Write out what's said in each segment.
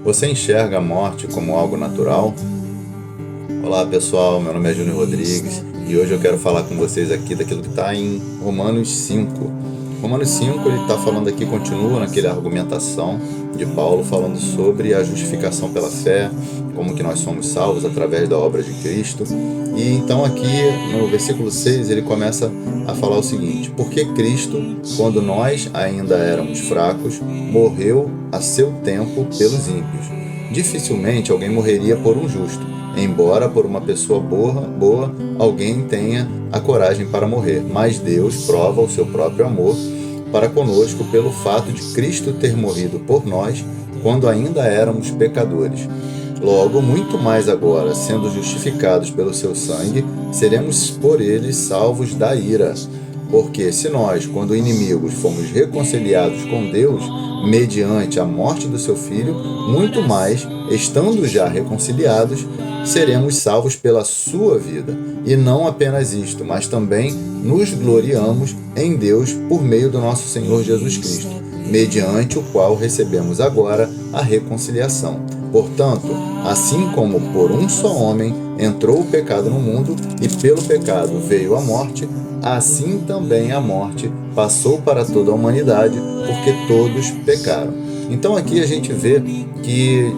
Você enxerga a morte como algo natural? Olá pessoal, meu nome é Júnior Rodrigues e hoje eu quero falar com vocês aqui daquilo que está em Romanos 5. Romanos 5, ele está falando aqui, continua naquela argumentação de Paulo, falando sobre a justificação pela fé, como que nós somos salvos através da obra de Cristo. E então aqui no versículo 6 ele começa a falar o seguinte: porque Cristo, quando nós ainda éramos fracos, morreu a seu tempo pelos ímpios. Dificilmente alguém morreria por um justo, embora por uma pessoa boa alguém tenha a coragem para morrer. Mas Deus prova o seu próprio amor para conosco pelo fato de Cristo ter morrido por nós quando ainda éramos pecadores. Logo, muito mais agora, sendo justificados pelo seu sangue, seremos por ele salvos da ira. Porque se nós, quando inimigos, fomos reconciliados com Deus, mediante a morte do seu Filho, muito mais, estando já reconciliados, seremos salvos pela sua vida. E não apenas isto, mas também nos gloriamos em Deus por meio do nosso Senhor Jesus Cristo, mediante o qual recebemos agora a reconciliação. Portanto, assim como por um só homem entrou o pecado no mundo, e pelo pecado veio a morte, assim também a morte passou para toda a humanidade, porque todos pecaram. Então aqui a gente vê que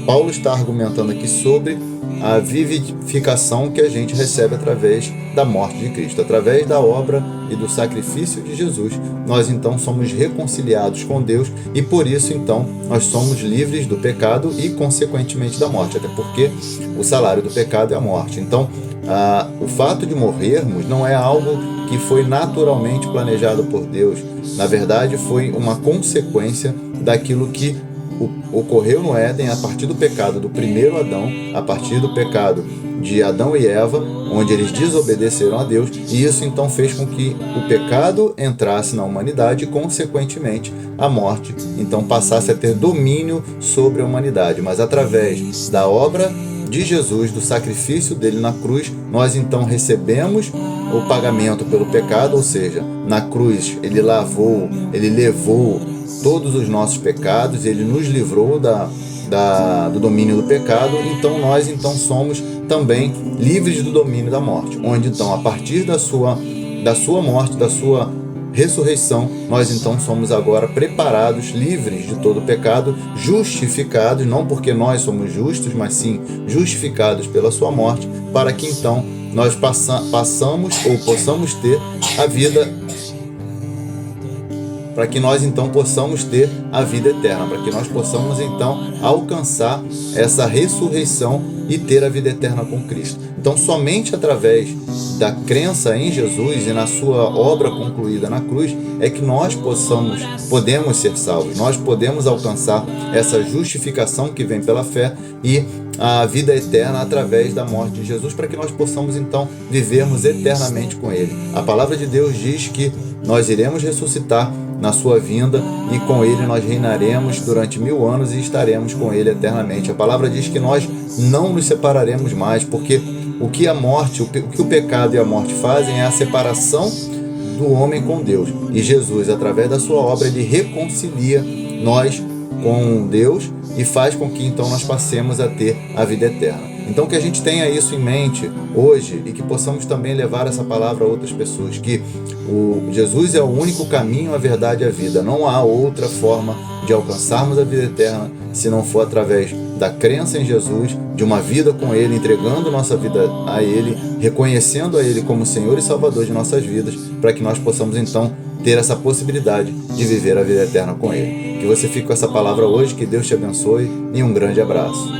Paulo está argumentando aqui sobre a vivificação que a gente recebe através da morte de Cristo, através da obra e do sacrifício de Jesus. Nós então somos reconciliados com Deus e por isso então nós somos livres do pecado e consequentemente da morte, até porque o salário do pecado é a morte. Então o fato de morrermos não é algo que foi naturalmente planejado por Deus. Na verdade, foi uma consequência daquilo que ocorreu no Éden a partir do pecado do primeiro Adão, a partir do pecado de Adão e Eva, onde eles desobedeceram a Deus, e isso então fez com que o pecado entrasse na humanidade e, consequentemente, a morte então passasse a ter domínio sobre a humanidade. Mas através da obra de Jesus, do sacrifício dele na cruz, nós então recebemos o pagamento pelo pecado, ou seja, na cruz ele levou todos os nossos pecados, ele nos livrou do domínio do pecado. Então nós somos também livres do domínio da morte, onde então a partir da sua morte, da sua ressurreição, nós então somos agora preparados, livres de todo pecado, justificados, não porque nós somos justos, mas sim justificados pela sua morte, para que então nós possamos ter a vida, para que nós então possamos ter a vida eterna, para que nós possamos então alcançar essa ressurreição e ter a vida eterna com Cristo. Então, somente através da crença em Jesus e na sua obra concluída na cruz é que nós podemos ser salvos, nós podemos alcançar essa justificação que vem pela fé e a vida eterna através da morte de Jesus, para que nós possamos então vivermos eternamente com Ele. A palavra de Deus diz que nós iremos ressuscitar na sua vinda e com Ele nós reinaremos durante 1000 anos e estaremos com Ele eternamente. A palavra diz que nós não nos separaremos mais, porque o que o pecado e a morte fazem é a separação do homem com Deus. E Jesus, através da sua obra, ele reconcilia nós com Deus e faz com que então nós passemos a ter a vida eterna. Então que a gente tenha isso em mente hoje e que possamos também levar essa palavra a outras pessoas, que Jesus é o único caminho, a verdade e a vida. Não há outra forma de alcançarmos a vida eterna se não for através da crença em Jesus, de uma vida com Ele, entregando nossa vida a Ele, reconhecendo a Ele como Senhor e Salvador de nossas vidas, para que nós possamos então ter essa possibilidade de viver a vida eterna com Ele. Que você fique com essa palavra hoje, que Deus te abençoe e um grande abraço.